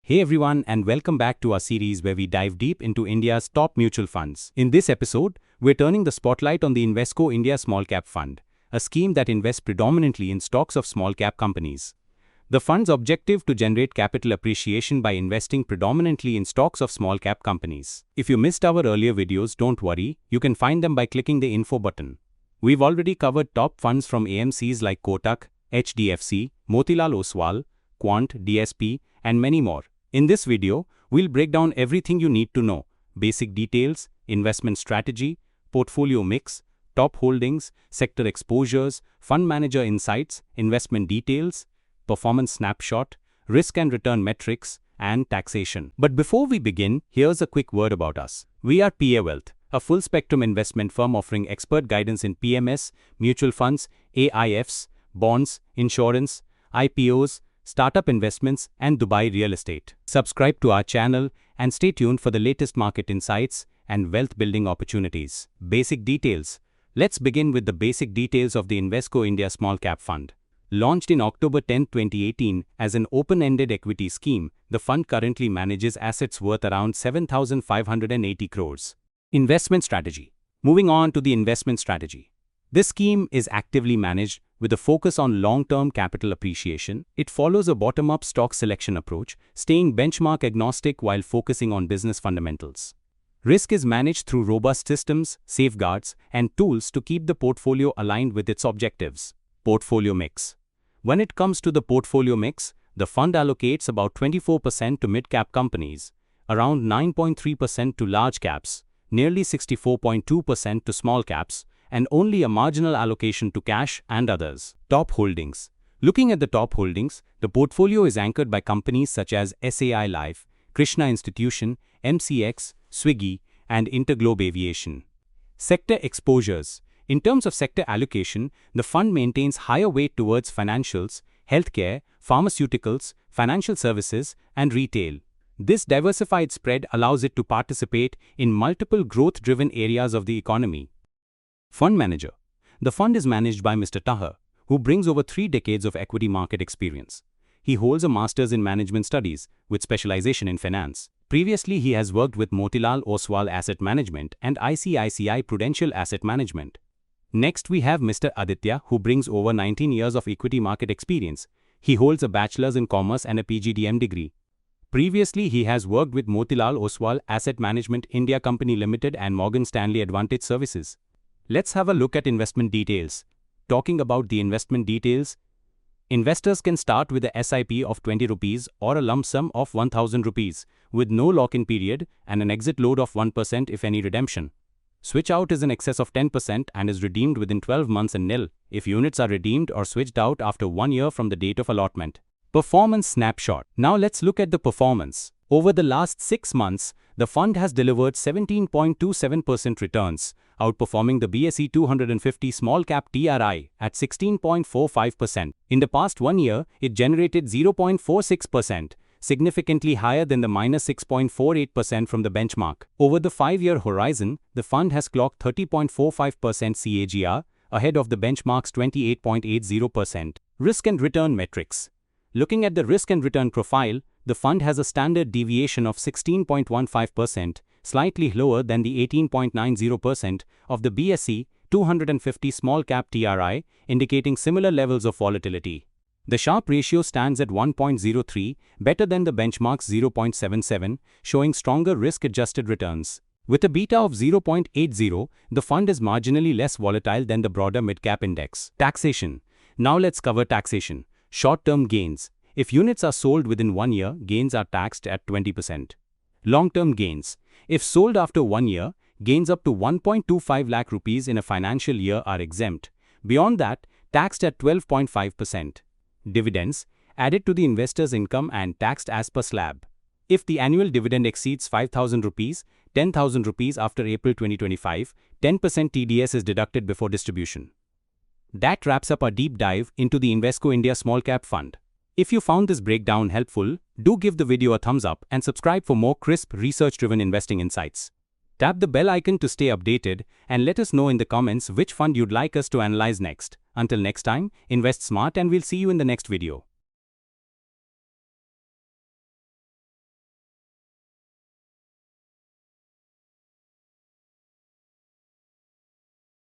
Hey everyone, and welcome back to our series where we dive deep into India's top mutual funds. In this episode, we're turning the spotlight on the Invesco India Small Cap Fund, a scheme that invests predominantly in stocks of small cap companies. The fund's objective to generate capital appreciation by investing predominantly in stocks of small cap companies. If you missed our earlier videos, don't worry, you can find them by clicking the info button. We've already covered top funds from AMCs like Kotak, HDFC, Motilal Oswal, Quant, DSP, and many more. In this video, we'll break down everything you need to know: basic details, investment strategy, portfolio mix, top holdings, sector exposures, fund manager insights, investment details, performance snapshot, risk and return metrics, and taxation. But before we begin, here's a quick word about us. We are PA Wealth, a full-spectrum investment firm offering expert guidance in PMS, mutual funds, AIFs, bonds, insurance, IPOs, startup investments, and Dubai real estate. Subscribe to our channel and stay tuned for the latest market insights and wealth building opportunities. Basic details. Let's begin with the basic details of the Invesco India Small Cap Fund. Launched in October 10, 2018 as an open-ended equity scheme, the fund currently manages assets worth around 7,580 crores. Investment strategy. Moving on to the investment strategy. This scheme is actively managed with a focus on long-term capital appreciation. It follows a bottom-up stock selection approach, staying benchmark agnostic while focusing on business fundamentals. Risk is managed through robust systems, safeguards, and tools to keep the portfolio aligned with its objectives. Portfolio mix. When it comes to the portfolio mix, the fund allocates about 24% to mid-cap companies, around 9.3% to large caps, nearly 64.2% to small caps, and only a marginal allocation to cash and others. Top holdings. Looking at the top holdings, the portfolio is anchored by companies such as SAI Life, Krishna Institution, MCX, Swiggy, and Interglobe Aviation. Sector exposures. In terms of sector allocation, the fund maintains higher weight towards financials, healthcare, pharmaceuticals, financial services, and retail. This diversified spread allows it to participate in multiple growth-driven areas of the economy. Fund manager. The fund is managed by Mr. Tahar, who brings over 3 decades of equity market experience. He holds a master's in management studies with specialization in finance. Previously, he has worked with Motilal Oswal Asset Management and ICICI Prudential Asset Management. Next, we have Mr. Aditya, who brings over 19 years of equity market experience. He holds a bachelor's in commerce and a PGDM degree. Previously, he has worked with Motilal Oswal Asset Management India Company Limited and Morgan Stanley Advantage Services. Let's have a look at investment details. Talking about the investment details, investors can start with a SIP of 20 rupees or a lump sum of 1000 rupees with no lock-in period and an exit load of 1% if any redemption. Switch out is in excess of 10% and is redeemed within 12 months and nil if units are redeemed or switched out after 1 year from the date of allotment. Performance snapshot. Now let's look at the performance. Over the last 6 months, the fund has delivered 17.27% returns, outperforming the BSE 250 small cap TRI at 16.45%. In the past 1 year, it generated 0.46%, significantly higher than the -6.48% from the benchmark. Over the 5-year horizon, the fund has clocked 30.45% CAGR, ahead of the benchmark's 28.80%. Risk and return metrics. Looking at the risk and return profile, the fund has a standard deviation of 16.15%, slightly lower than the 18.90% of the BSE 250 small cap TRI, indicating similar levels of volatility. The Sharpe ratio stands at 1.03, better than the benchmark's 0.77, showing stronger risk-adjusted returns. With a beta of 0.80, the fund is marginally less volatile than the broader mid-cap index. Taxation. Now let's cover taxation. Short-term gains. If units are sold within 1 year, gains are taxed at 20%. Long-term gains. If sold after 1 year, gains up to 1.25 lakh rupees in a financial year are exempt. Beyond that, taxed at 12.5%. Dividends. Added to the investor's income and taxed as per slab. If the annual dividend exceeds 5,000 rupees, 10,000 rupees after April 2025, 10% TDS is deducted before distribution. That wraps up our deep dive into the Invesco India Small Cap Fund. If you found this breakdown helpful, do give the video a thumbs up and subscribe for more crisp, research-driven investing insights. Tap the bell icon to stay updated and let us know in the comments which fund you'd like us to analyze next. Until next time, invest smart and we'll see you in the next video.